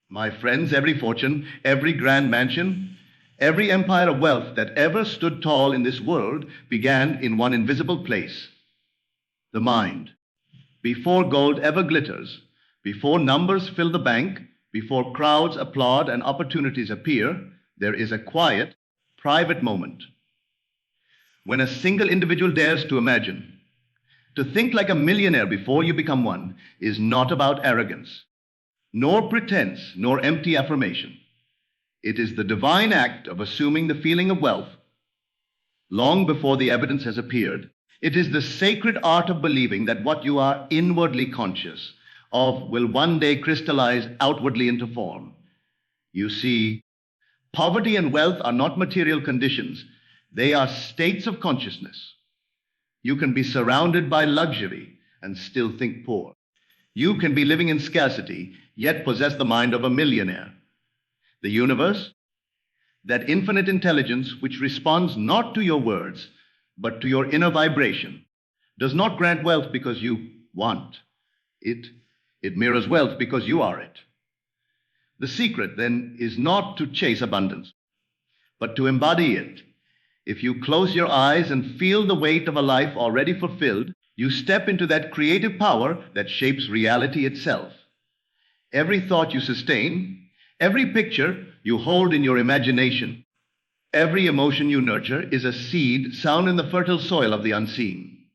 My friends, every fortune, every grand mansion, every empire of wealth that ever stood tall in this world began in one invisible place, the mind. Before gold ever glitters, before numbers fill the bank, before crowds applaud and opportunities appear, there is a quiet, private moment when a single individual dares to imagine. To think like a millionaire before you become one is not about arrogance, nor pretense, nor empty affirmation. It is the divine act of assuming the feeling of wealth long before the evidence has appeared. It is the sacred art of believing that what you are inwardly conscious of will one day crystallize outwardly into form. You see, poverty and wealth are not material conditions, they are states of consciousness. You can be surrounded by luxury and still think poor. You can be living in scarcity, yet possess the mind of a millionaire. The universe, that infinite intelligence which responds not to your words, but to your inner vibration, does not grant wealth because you want it. It mirrors wealth because you are it. The secret, then, is not to chase abundance, but to embody it. If you close your eyes and feel the weight of a life already fulfilled, you step into that creative power that shapes reality itself. Every thought you sustain, every picture you hold in your imagination, every emotion you nurture is a seed sown in the fertile soil of the unseen.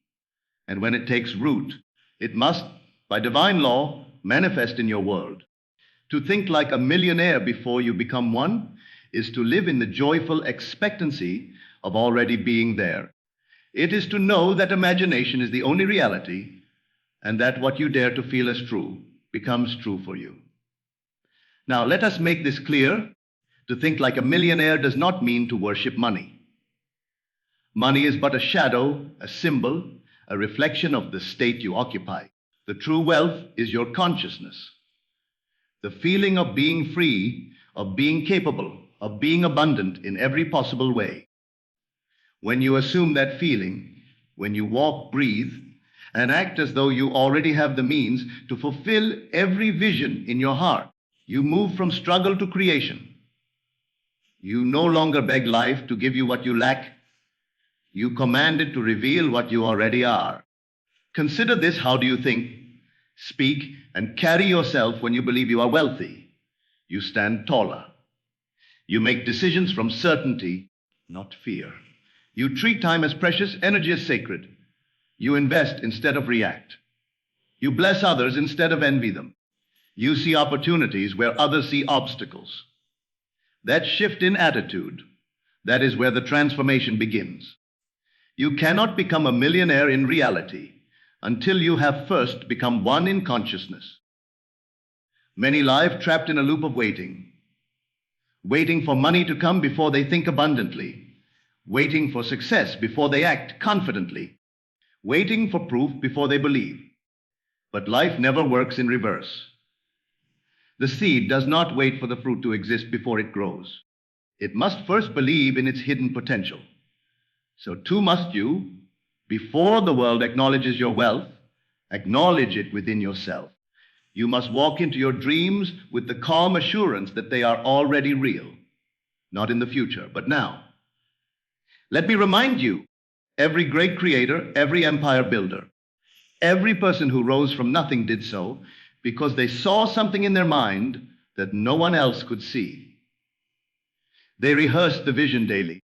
And when it takes root, it must, by divine law, manifest in your world. To think like a millionaire before you become one is to live in the joyful expectancy of already being there. It is to know that imagination is the only reality and that what you dare to feel as true becomes true for you. Now, let us make this clear. To think like a millionaire does not mean to worship money. Money is but a shadow, a symbol, a reflection of the state you occupy. The true wealth is your consciousness. The feeling of being free, of being capable, of being abundant in every possible way. When you assume that feeling, when you walk, breathe, and act as though you already have the means to fulfill every vision in your heart, you move from struggle to creation. You no longer beg life to give you what you lack. You command it to reveal what you already are. Consider this: how do you think, speak, and carry yourself when you believe you are wealthy? You stand taller. You make decisions from certainty, not fear. You treat time as precious, energy as sacred. You invest instead of react. You bless others instead of envy them. You see opportunities where others see obstacles. That shift in attitude, that is where the transformation begins. You cannot become a millionaire in reality until you have first become one in consciousness. Many lie trapped in a loop of waiting for money to come before they think abundantly, waiting for success before they act confidently, waiting for proof before they believe. But life never works in reverse. The seed does not wait for the fruit to exist before it grows. It must first believe in its hidden potential. So too must you, before the world acknowledges your wealth, acknowledge it within yourself. You must walk into your dreams with the calm assurance that they are already real, not in the future, but now. Let me remind you, every great creator, every empire builder, every person who rose from nothing did so because they saw something in their mind that no one else could see. They rehearsed the vision daily,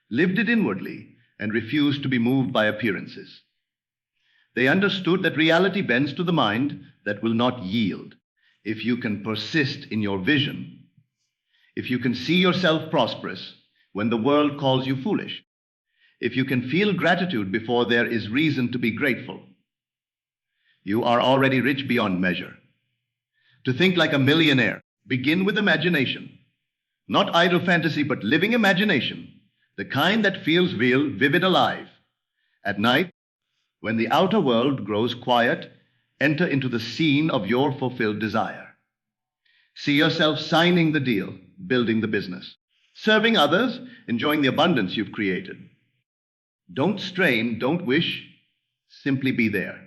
lived it inwardly, and refused to be moved by appearances. They understood that reality bends to the mind that will not yield. If you can persist in your vision, if you can see yourself prosperous when the world calls you foolish, if you can feel gratitude before there is reason to be grateful, you are already rich beyond measure. To think like a millionaire, begin with imagination. Not idle fantasy, but living imagination. The kind that feels real, vivid, alive. At night, when the outer world grows quiet, enter into the scene of your fulfilled desire. See yourself signing the deal, building the business, serving others, enjoying the abundance you've created. Don't strain, don't wish, simply be there.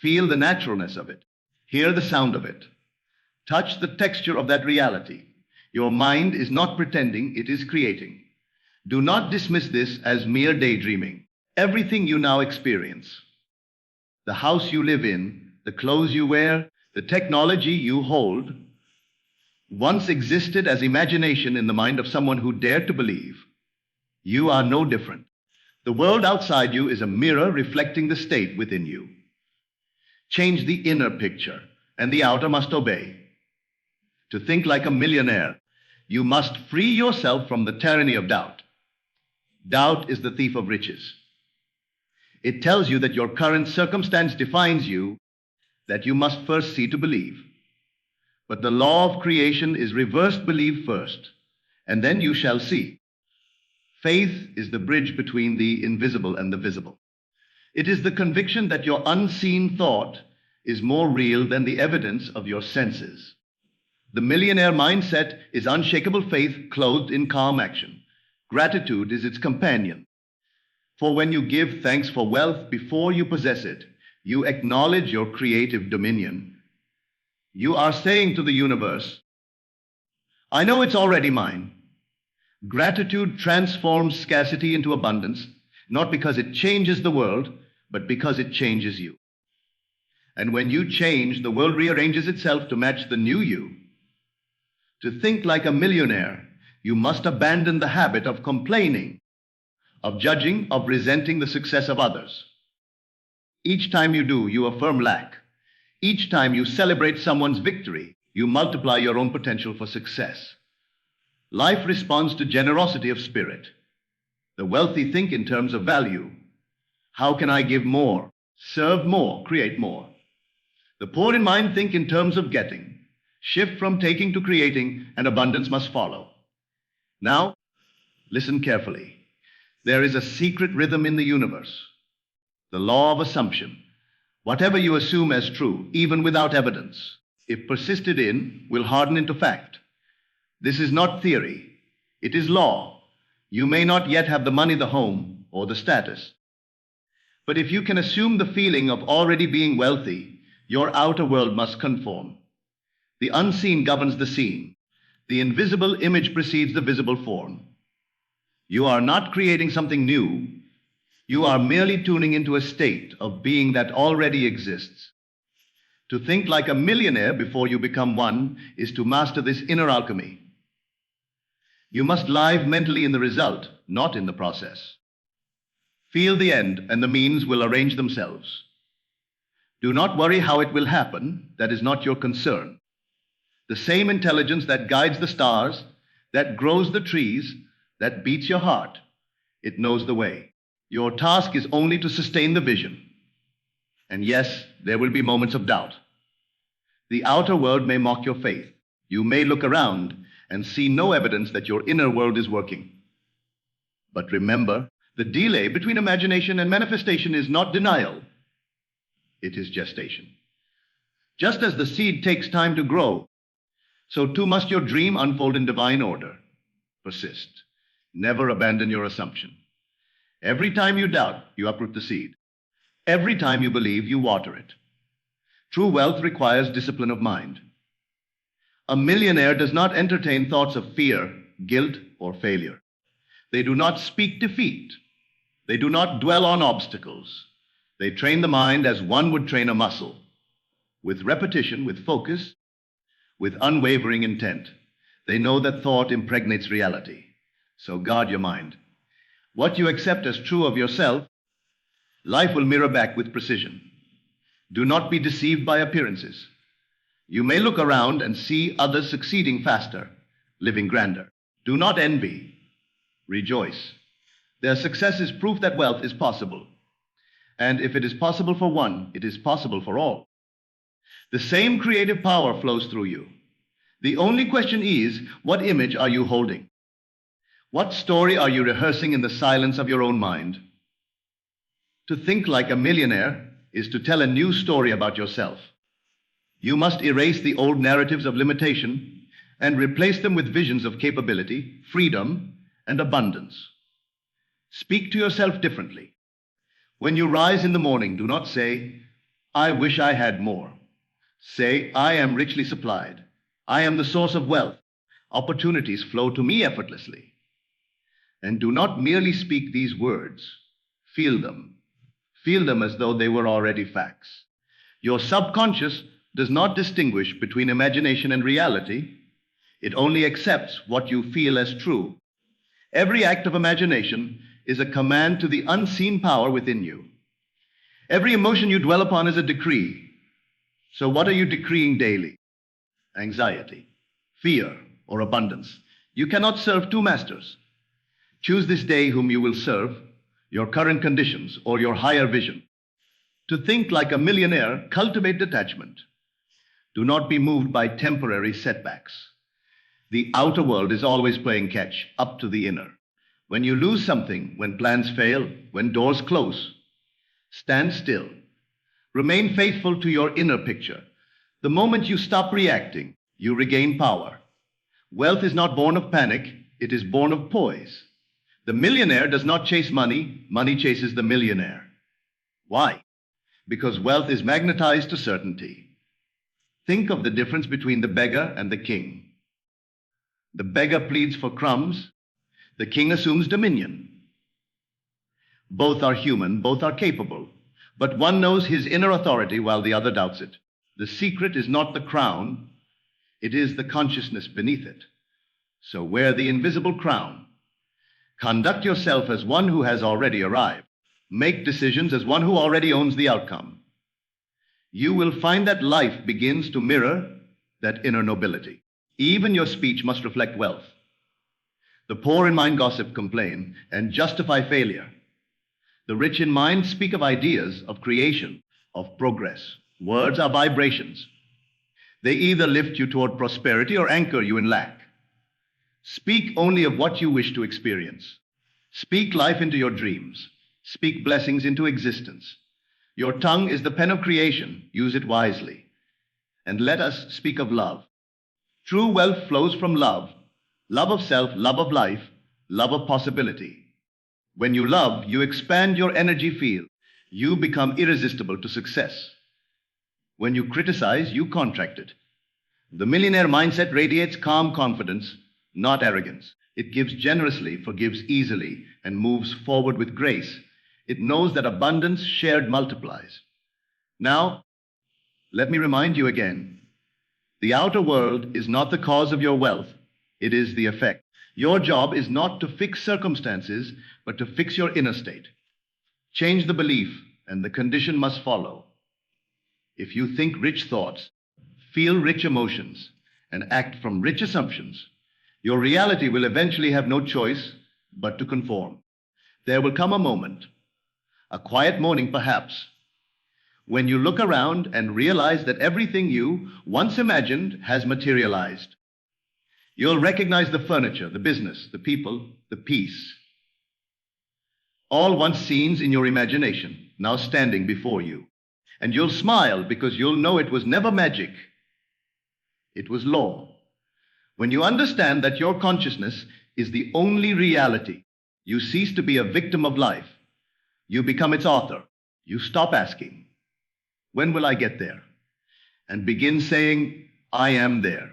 Feel the naturalness of it. Hear the sound of it. Touch the texture of that reality. Your mind is not pretending, it is creating. Do not dismiss this as mere daydreaming. Everything you now experience, the house you live in, the clothes you wear, the technology you hold, once existed as imagination in the mind of someone who dared to believe. You are no different. The world outside you is a mirror reflecting the state within you. Change the inner picture, and the outer must obey. To think like a millionaire, you must free yourself from the tyranny of doubt. Doubt is the thief of riches. It tells you that your current circumstance defines you, that you must first see to believe. But the law of creation is reverse believe first, and then you shall see. Faith is the bridge between the invisible and the visible. It is the conviction that your unseen thought is more real than the evidence of your senses. The millionaire mindset is unshakable faith clothed in calm action. Gratitude is its companion. For when you give thanks for wealth before you possess it, you acknowledge your creative dominion. You are saying to the universe, I know it's already mine. Gratitude transforms scarcity into abundance, not because it changes the world, but because it changes you. And when you change, the world rearranges itself to match the new you. To think like a millionaire, you must abandon the habit of complaining, of judging, of resenting the success of others. Each time you do, you affirm lack. Each time you celebrate someone's victory, you multiply your own potential for success. Life responds to generosity of spirit. The wealthy think in terms of value. How can I give more, serve more, create more? The poor in mind think in terms of getting. Shift from taking to creating, and abundance must follow. Now, listen carefully. There is a secret rhythm in the universe. The law of assumption. Whatever you assume as true, even without evidence, if persisted in, will harden into fact. This is not theory. It is law. You may not yet have the money, the home, or the status. But if you can assume the feeling of already being wealthy, your outer world must conform. The unseen governs the seen. The invisible image precedes the visible form. You are not creating something new. You are merely tuning into a state of being that already exists. To think like a millionaire before you become one is to master this inner alchemy. You must live mentally in the result, not in the process. Feel the end, and the means will arrange themselves. Do not worry how it will happen. That is not your concern. The same intelligence that guides the stars, that grows the trees, that beats your heart, it knows the way. Your task is only to sustain the vision. And yes, there will be moments of doubt. The outer world may mock your faith. You may look around and see no evidence that your inner world is working. But remember, the delay between imagination and manifestation is not denial. It is gestation. Just as the seed takes time to grow, so too must your dream unfold in divine order. Persist. Never abandon your assumption. Every time you doubt, you uproot the seed. Every time you believe, you water it. True wealth requires discipline of mind. A millionaire does not entertain thoughts of fear, guilt, or failure. They do not speak defeat. They do not dwell on obstacles. They train the mind as one would train a muscle, with repetition, with focus, with unwavering intent. They know that thought impregnates reality. So guard your mind. What you accept as true of yourself, life will mirror back with precision. Do not be deceived by appearances. You may look around and see others succeeding faster, living grander. Do not envy. Rejoice. Their success is proof that wealth is possible. And if it is possible for one, it is possible for all. The same creative power flows through you. The only question is, what image are you holding? What story are you rehearsing in the silence of your own mind? To think like a millionaire is to tell a new story about yourself. You must erase the old narratives of limitation and replace them with visions of capability, freedom, and abundance. Speak to yourself differently. When you rise in the morning, do not say, I wish I had more. Say, I am richly supplied. I am the source of wealth. Opportunities flow to me effortlessly. And do not merely speak these words. Feel them. Feel them as though they were already facts. Your subconscious does not distinguish between imagination and reality. It only accepts what you feel as true. Every act of imagination is a command to the unseen power within you. Every emotion you dwell upon is a decree. So what are you decreeing daily? Anxiety, fear, or abundance. You cannot serve two masters. Choose this day whom you will serve, your current conditions or your higher vision. To think like a millionaire, cultivate detachment. Do not be moved by temporary setbacks. The outer world is always playing catch up to the inner. When you lose something, when plans fail, when doors close, stand still. Remain faithful to your inner picture. The moment you stop reacting, you regain power. Wealth is not born of panic, it is born of poise. The millionaire does not chase money, money chases the millionaire. Why? Because wealth is magnetized to certainty. Think of the difference between the beggar and the king. The beggar pleads for crumbs, the king assumes dominion. Both are human, both are capable, but one knows his inner authority while the other doubts it. The secret is not the crown, it is the consciousness beneath it. So wear the invisible crown. Conduct yourself as one who has already arrived. Make decisions as one who already owns the outcome. You will find that life begins to mirror that inner nobility. Even your speech must reflect wealth. The poor in mind gossip, complain, and justify failure. The rich in mind speak of ideas, of creation, of progress. Words are vibrations. They either lift you toward prosperity or anchor you in lack. Speak only of what you wish to experience. Speak life into your dreams. Speak blessings into existence. Your tongue is the pen of creation. Use it wisely. And let us speak of love. True wealth flows from love. Love of self, love of life, love of possibility. When you love, you expand your energy field. You become irresistible to success. When you criticize, you contract it. The millionaire mindset radiates calm confidence, not arrogance. It gives generously, forgives easily, and moves forward with grace. It knows that abundance shared multiplies. Now, let me remind you again, the outer world is not the cause of your wealth, it is the effect. Your job is not to fix circumstances, but to fix your inner state. Change the belief, and the condition must follow. If you think rich thoughts, feel rich emotions, and act from rich assumptions, your reality will eventually have no choice but to conform. There will come a moment, a quiet morning perhaps, when you look around and realize that everything you once imagined has materialized. You'll recognize the furniture, the business, the people, the peace. All once scenes in your imagination, now standing before you. And you'll smile because you'll know it was never magic. It was law. When you understand that your consciousness is the only reality, you cease to be a victim of life. You become its author. You stop asking, when will I get there? And begin saying, I am there.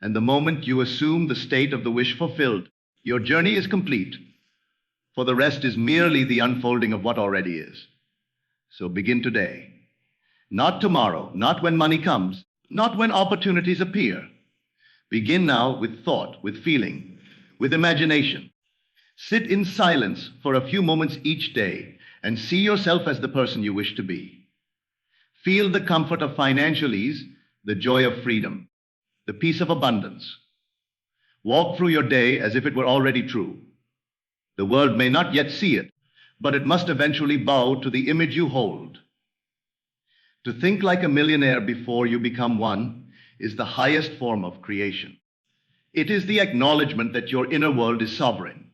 And the moment you assume the state of the wish fulfilled, your journey is complete. For the rest is merely the unfolding of what already is. So begin today. Not tomorrow, not when money comes, not when opportunities appear. Begin now with thought, with feeling, with imagination. Sit in silence for a few moments each day and see yourself as the person you wish to be. Feel the comfort of financial ease, the joy of freedom, the peace of abundance. Walk through your day as if it were already true. The world may not yet see it, but it must eventually bow to the image you hold. To think like a millionaire before you become one is the highest form of creation. It is the acknowledgement that your inner world is sovereign.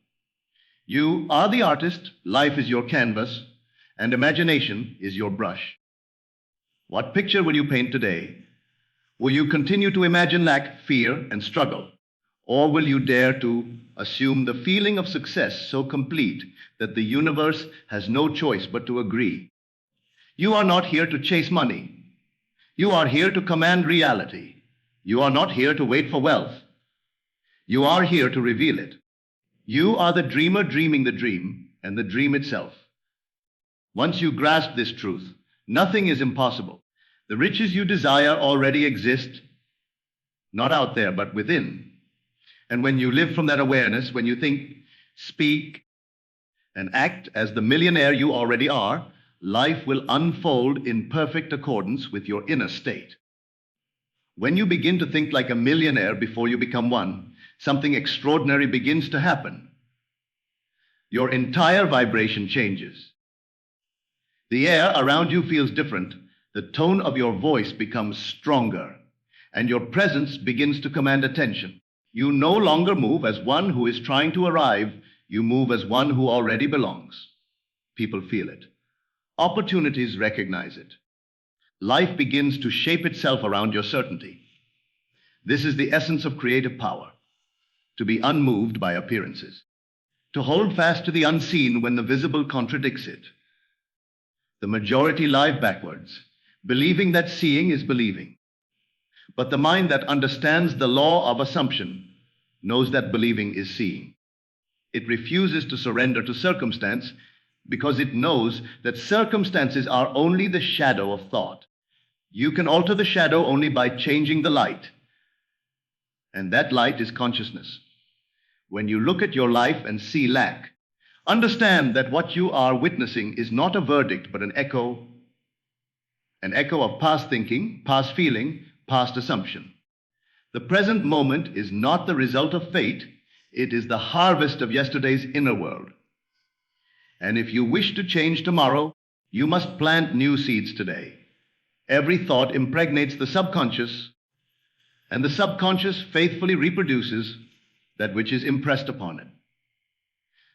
You are the artist, life is your canvas, and imagination is your brush. What picture will you paint today? Will you continue to imagine lack, fear, and struggle? Or will you dare to assume the feeling of success so complete that the universe has no choice but to agree? You are not here to chase money. You are here to command reality. You are not here to wait for wealth. You are here to reveal it. You are the dreamer dreaming the dream and the dream itself. Once you grasp this truth, nothing is impossible. The riches you desire already exist, not out there, but within. And when you live from that awareness, when you think, speak, and act as the millionaire you already are, life will unfold in perfect accordance with your inner state. When you begin to think like a millionaire before you become one, something extraordinary begins to happen. Your entire vibration changes. The air around you feels different. The tone of your voice becomes stronger, and your presence begins to command attention. You no longer move as one who is trying to arrive. You move as one who already belongs. People feel it. Opportunities recognize it. Life begins to shape itself around your certainty. This is the essence of creative power, to be unmoved by appearances, to hold fast to the unseen when the visible contradicts it. The majority live backwards, believing that seeing is believing. But the mind that understands the law of assumption knows that believing is seeing. It refuses to surrender to circumstance because it knows that circumstances are only the shadow of thought. You can alter the shadow only by changing the light. And that light is consciousness. When you look at your life and see lack, understand that what you are witnessing is not a verdict, but an echo of past thinking, past feeling, past assumption. The present moment is not the result of fate. It is the harvest of yesterday's inner world. And if you wish to change tomorrow, you must plant new seeds today. Every thought impregnates the subconscious, and the subconscious faithfully reproduces that which is impressed upon it.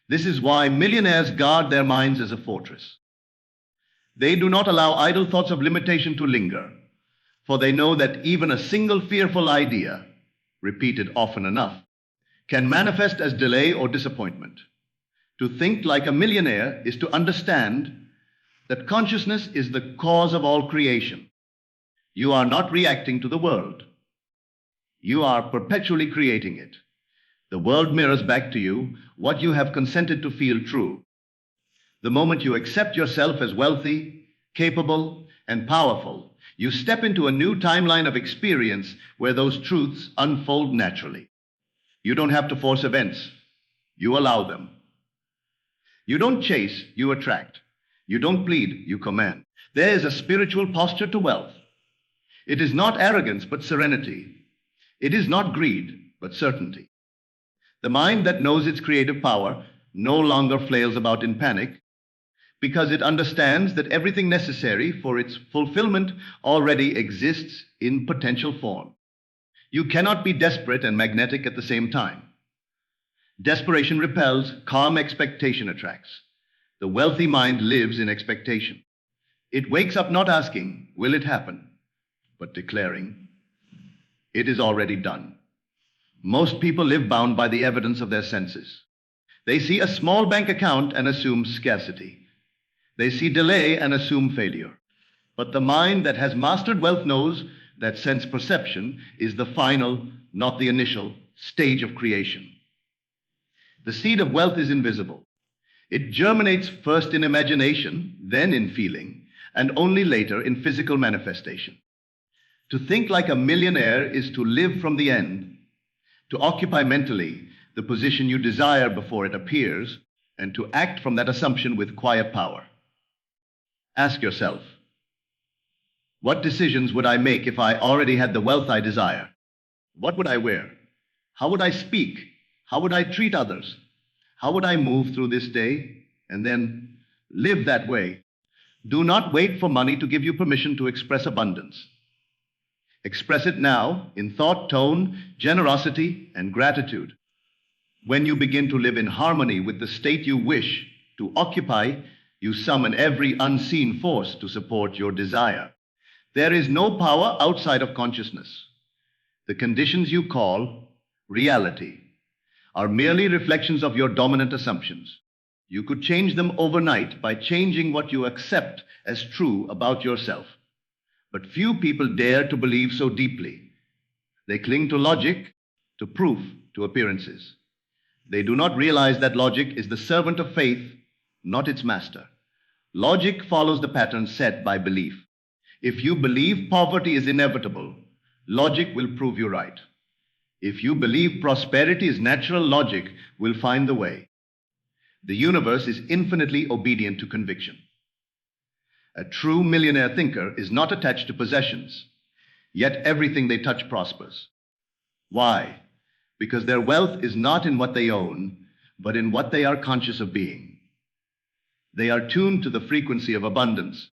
This is why millionaires guard their minds as a fortress. They do not allow idle thoughts of limitation to linger, for they know that even a single fearful idea, repeated often enough, can manifest as delay or disappointment. To think like a millionaire is to understand that consciousness is the cause of all creation. You are not reacting to the world. You are perpetually creating it. The world mirrors back to you what you have consented to feel true. The moment you accept yourself as wealthy, capable, and powerful, you step into a new timeline of experience where those truths unfold naturally. You don't have to force events. You allow them. You don't chase, you attract. You don't plead, you command. There is a spiritual posture to wealth. It is not arrogance, but serenity. It is not greed, but certainty. The mind that knows its creative power no longer flails about in panic, because it understands that everything necessary for its fulfillment already exists in potential form. You cannot be desperate and magnetic at the same time. Desperation repels, calm expectation attracts. The wealthy mind lives in expectation. It wakes up not asking, will it happen, but declaring, it is already done. Most people live bound by the evidence of their senses. They see a small bank account and assume scarcity. They see delay and assume failure. But the mind that has mastered wealth knows that sense perception is the final, not the initial, stage of creation. The seed of wealth is invisible. It germinates first in imagination, then in feeling, and only later in physical manifestation. To think like a millionaire is to live from the end, to occupy mentally the position you desire before it appears, and to act from that assumption with quiet power. Ask yourself, what decisions would I make if I already had the wealth I desire? What would I wear? How would I speak? How would I treat others? How would I move through this day? And then live that way. Do not wait for money to give you permission to express abundance. Express it now in thought, tone, generosity, and gratitude. When you begin to live in harmony with the state you wish to occupy, you summon every unseen force to support your desire. There is no power outside of consciousness. The conditions you call reality are merely reflections of your dominant assumptions. You could change them overnight by changing what you accept as true about yourself. But few people dare to believe so deeply. They cling to logic, to proof, to appearances. They do not realize that logic is the servant of faith, not its master. Logic follows the pattern set by belief. If you believe poverty is inevitable, logic will prove you right. If you believe prosperity is natural, logic will find the way. The universe is infinitely obedient to conviction. A true millionaire thinker is not attached to possessions, yet everything they touch prospers. Why? Because their wealth is not in what they own, but in what they are conscious of being. They are tuned to the frequency of abundance,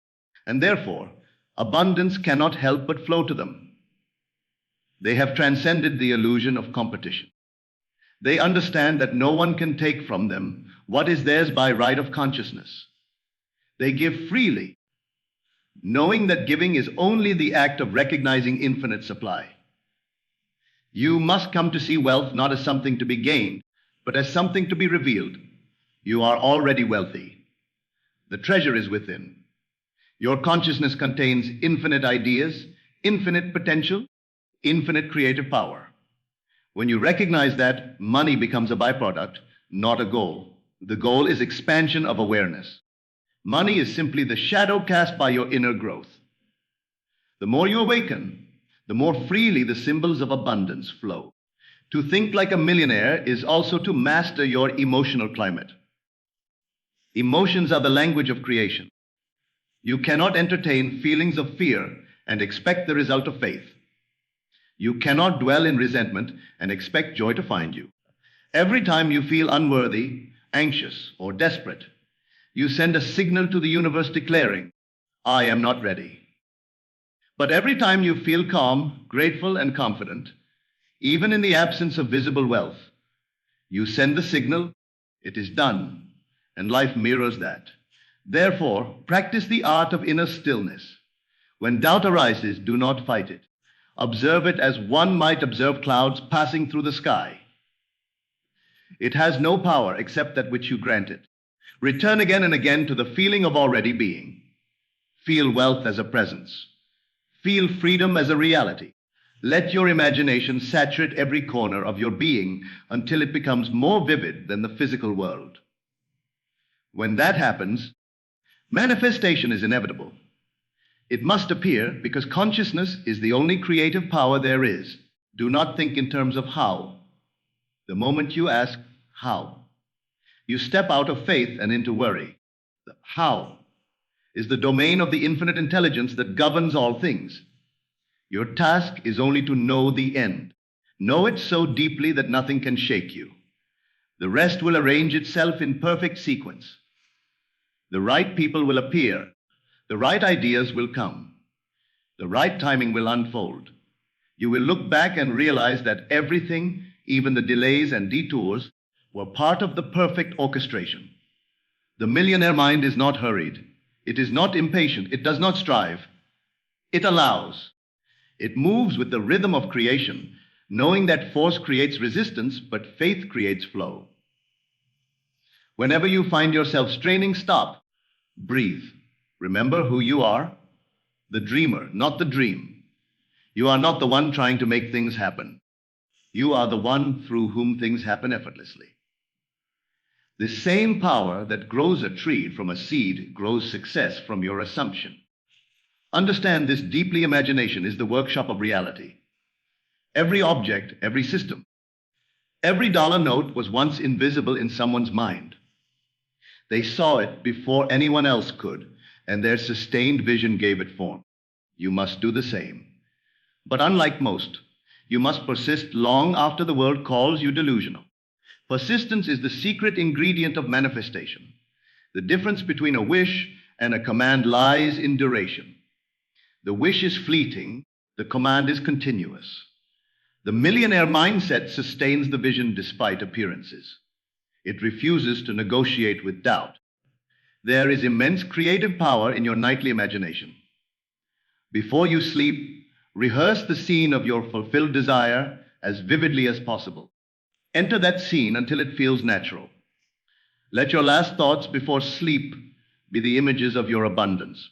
and therefore, abundance cannot help but flow to them. They have transcended the illusion of competition. They understand that no one can take from them what is theirs by right of consciousness. They give freely, knowing that giving is only the act of recognizing infinite supply. You must come to see wealth not as something to be gained, but as something to be revealed. You are already wealthy. The treasure is within. Your consciousness contains infinite ideas, infinite potential, infinite creative power. When you recognize that, money becomes a byproduct, not a goal. The goal is expansion of awareness. Money is simply the shadow cast by your inner growth. The more you awaken, the more freely the symbols of abundance flow. To think like a millionaire is also to master your emotional climate. Emotions are the language of creation. You cannot entertain feelings of fear and expect the result of faith. You cannot dwell in resentment and expect joy to find you. Every time you feel unworthy, anxious, or desperate, you send a signal to the universe declaring, "I am not ready." But every time you feel calm, grateful, and confident, even in the absence of visible wealth, you send the signal, "It is done," and life mirrors that. Therefore, practice the art of inner stillness. When doubt arises, do not fight it. Observe it as one might observe clouds passing through the sky. It has no power except that which you grant it. Return again and again to the feeling of already being. Feel wealth as a presence. Feel freedom as a reality. Let your imagination saturate every corner of your being until it becomes more vivid than the physical world. When that happens, manifestation is inevitable. It must appear because consciousness is the only creative power there is. Do not think in terms of how. The moment you ask, how, you step out of faith and into worry. The how is the domain of the infinite intelligence that governs all things. Your task is only to know the end. Know it so deeply that nothing can shake you. The rest will arrange itself in perfect sequence. The right people will appear. The right ideas will come. The right timing will unfold. You will look back and realize that everything, even the delays and detours, were part of the perfect orchestration. The millionaire mind is not hurried. It is not impatient. It does not strive. It allows. It moves with the rhythm of creation, knowing that force creates resistance, but faith creates flow. Whenever you find yourself straining, stop. Breathe. Remember who you are, the dreamer, not the dream. You are not the one trying to make things happen. You are the one through whom things happen effortlessly. The same power that grows a tree from a seed grows success from your assumption. Understand this deeply. Imagination is the workshop of reality. Every object, every system, every dollar note was once invisible in someone's mind. They saw it before anyone else could, and their sustained vision gave it form. You must do the same. But unlike most, you must persist long after the world calls you delusional. Persistence is the secret ingredient of manifestation. The difference between a wish and a command lies in duration. The wish is fleeting, the command is continuous. The millionaire mindset sustains the vision despite appearances. It refuses to negotiate with doubt. There is immense creative power in your nightly imagination. Before you sleep, rehearse the scene of your fulfilled desire as vividly as possible. Enter that scene until it feels natural. Let your last thoughts before sleep be the images of your abundance.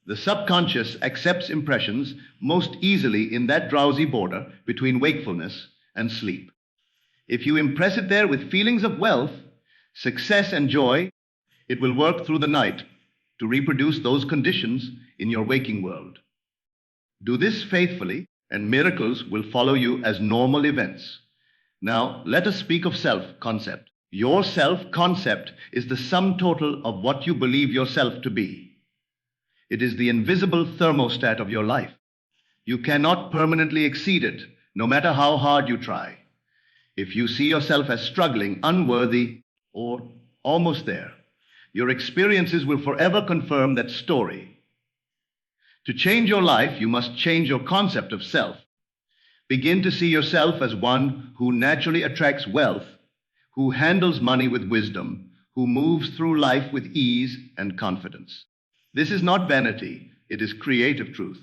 The subconscious accepts impressions most easily in that drowsy border between wakefulness and sleep. If you impress it there with feelings of wealth, success, and joy, it will work through the night to reproduce those conditions in your waking world. Do this faithfully, and miracles will follow you as normal events. Now, let us speak of self-concept. Your self-concept is the sum total of what you believe yourself to be. It is the invisible thermostat of your life. You cannot permanently exceed it, no matter how hard you try. If you see yourself as struggling, unworthy, or almost there, your experiences will forever confirm that story. To change your life, you must change your concept of self. Begin to see yourself as one who naturally attracts wealth, who handles money with wisdom, who moves through life with ease and confidence. This is not vanity, it is creative truth.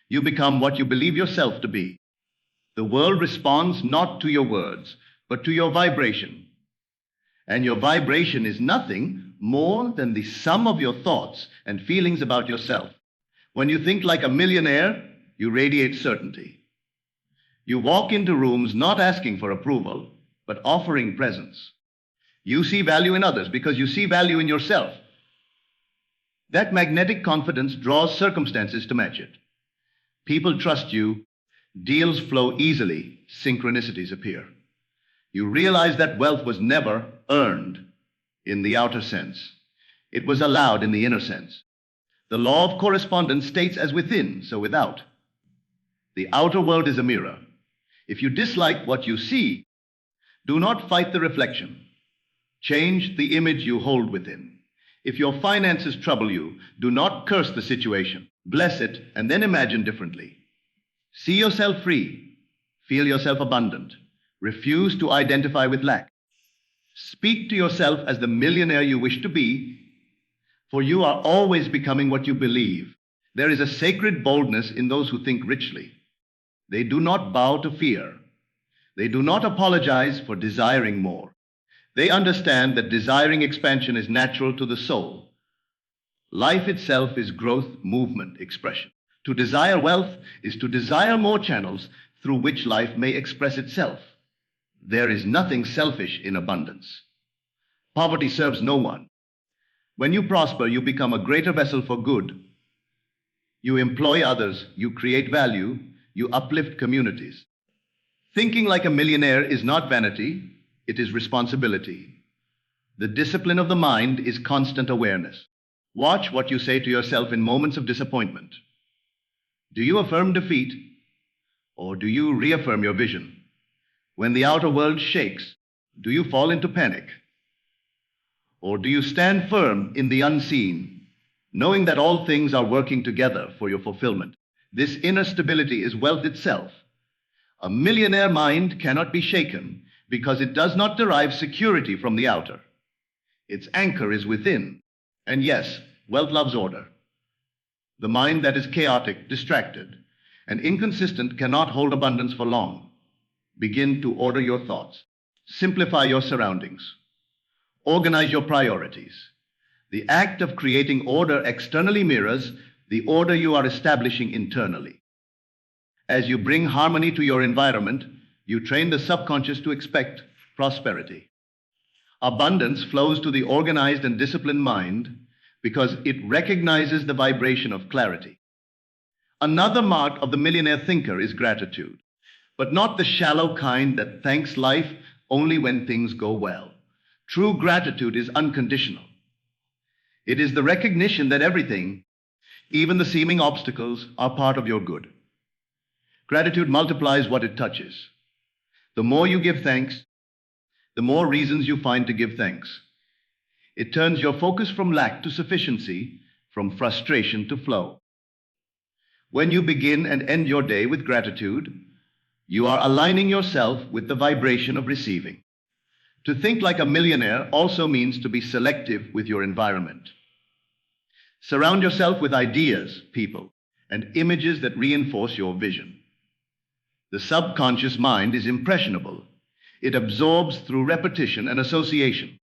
You become what you believe yourself to be. The world responds not to your words, but to your vibration. And your vibration is nothing more than the sum of your thoughts and feelings about yourself. When you think like a millionaire, you radiate certainty. You walk into rooms not asking for approval, but offering presence. You see value in others because you see value in yourself. That magnetic confidence draws circumstances to match it. People trust you, deals flow easily, synchronicities appear. You realize that wealth was never earned in the outer sense. It was allowed in the inner sense. The law of correspondence states as within, so without. The outer world is a mirror. If you dislike what you see, do not fight the reflection. Change the image you hold within. If your finances trouble you, do not curse the situation. Bless it and then imagine differently. See yourself free. Feel yourself abundant. Refuse to identify with lack. Speak to yourself as the millionaire you wish to be, for you are always becoming what you believe. There is a sacred boldness in those who think richly. They do not bow to fear. They do not apologize for desiring more. They understand that desiring expansion is natural to the soul. Life itself is growth, movement, expression. To desire wealth is to desire more channels through which life may express itself. There is nothing selfish in abundance. Poverty serves no one. When you prosper, you become a greater vessel for good. You employ others, you create value, you uplift communities. Thinking like a millionaire is not vanity, it is responsibility. The discipline of the mind is constant awareness. Watch what you say to yourself in moments of disappointment. Do you affirm defeat, or do you reaffirm your vision? When the outer world shakes, do you fall into panic? Or do you stand firm in the unseen, knowing that all things are working together for your fulfillment? This inner stability is wealth itself. A millionaire mind cannot be shaken because it does not derive security from the outer. Its anchor is within. And yes, wealth loves order. The mind that is chaotic, distracted, and inconsistent cannot hold abundance for long. Begin to order your thoughts. Simplify your surroundings. Organize your priorities. The act of creating order externally mirrors the order you are establishing internally. As you bring harmony to your environment, you train the subconscious to expect prosperity. Abundance flows to the organized and disciplined mind because it recognizes the vibration of clarity. Another mark of the millionaire thinker is gratitude, but not the shallow kind that thanks life only when things go well. True gratitude is unconditional. It is the recognition that everything, even the seeming obstacles, are part of your good. Gratitude multiplies what it touches. The more you give thanks, the more reasons you find to give thanks. It turns your focus from lack to sufficiency, from frustration to flow. When you begin and end your day with gratitude, you are aligning yourself with the vibration of receiving. To think like a millionaire also means to be selective with your environment. Surround yourself with ideas, people, and images that reinforce your vision. The subconscious mind is impressionable. It absorbs through repetition and association.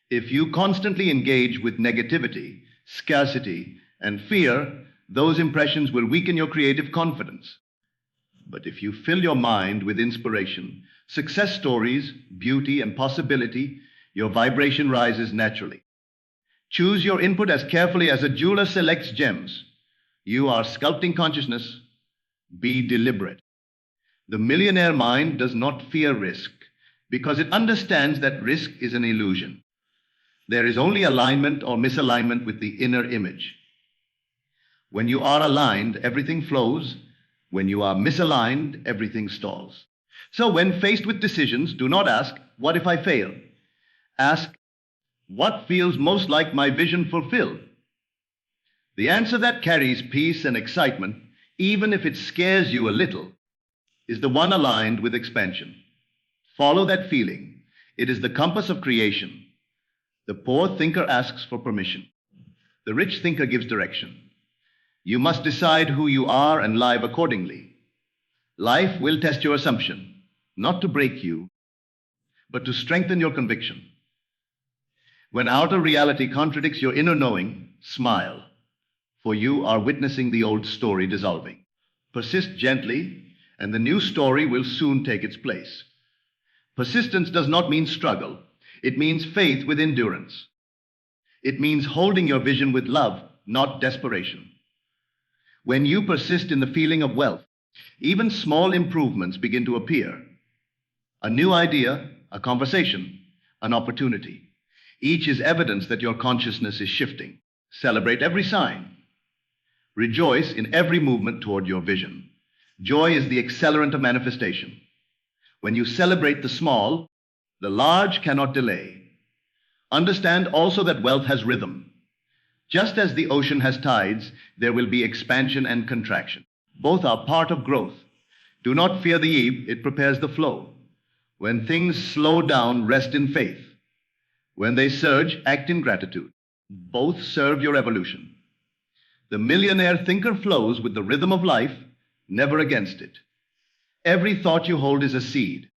If you constantly engage with negativity, scarcity, and fear, those impressions will weaken your creative confidence. But if you fill your mind with inspiration, success stories, beauty, and possibility, your vibration rises naturally. Choose your input as carefully as a jeweler selects gems. You are sculpting consciousness. Be deliberate. The millionaire mind does not fear risk because it understands that risk is an illusion. There is only alignment or misalignment with the inner image. When you are aligned, everything flows. When you are misaligned, everything stalls. So when faced with decisions, do not ask, what if I fail? Ask, what feels most like my vision fulfilled? The answer that carries peace and excitement, even if it scares you a little, is the one aligned with expansion. Follow that feeling. It is the compass of creation. The poor thinker asks for permission. The rich thinker gives direction. You must decide who you are and live accordingly. Life will test your assumption, not to break you, but to strengthen your conviction. When outer reality contradicts your inner knowing, smile, for you are witnessing the old story dissolving. Persist gently, and the new story will soon take its place. Persistence does not mean struggle. It means faith with endurance. It means holding your vision with love, not desperation. When you persist in the feeling of wealth, even small improvements begin to appear. A new idea, a conversation, an opportunity. Each is evidence that your consciousness is shifting. Celebrate every sign. Rejoice in every movement toward your vision. Joy is the accelerant of manifestation. When you celebrate the small, the large cannot delay. Understand also that wealth has rhythm. Just as the ocean has tides, there will be expansion and contraction. Both are part of growth. Do not fear the ebb, it prepares the flow. When things slow down, rest in faith. When they surge, act in gratitude. Both serve your evolution. The millionaire thinker flows with the rhythm of life, never against it. Every thought you hold is a seed.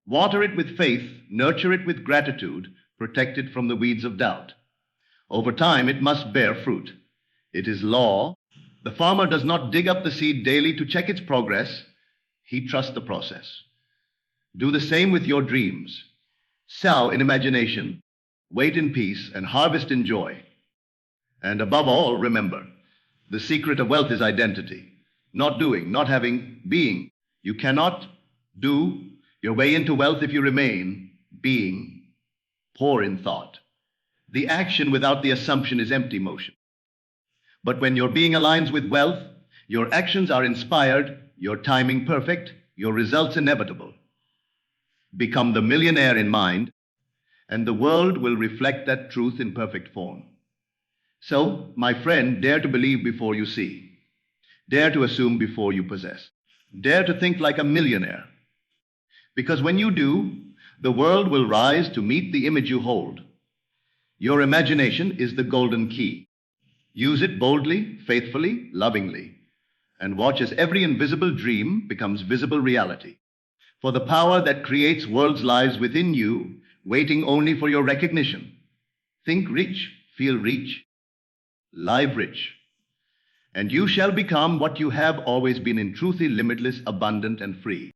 Water it with faith, nurture it with gratitude, protect it from the weeds of doubt. Over time, it must bear fruit. It is law. The farmer does not dig up the seed daily to check its progress. He trusts the process. Do the same with your dreams. Sow in imagination, wait in peace, and harvest in joy. And above all, remember, the secret of wealth is identity. Not doing, not having, being. You cannot do your way into wealth if you remain being poor in thought. The action without the assumption is empty motion. But when your being aligns with wealth, your actions are inspired, your timing perfect, your results inevitable. Become the millionaire in mind, and the world will reflect that truth in perfect form. So, my friend, dare to believe before you see. Dare to assume before you possess. Dare to think like a millionaire. Because when you do, the world will rise to meet the image you hold. Your imagination is the golden key. Use it boldly, faithfully, lovingly, and watch as every invisible dream becomes visible reality. For the power that creates worlds lies within you, waiting only for your recognition. Think rich, feel rich, live rich. And you shall become what you have always been in truth, limitless, abundant, and free.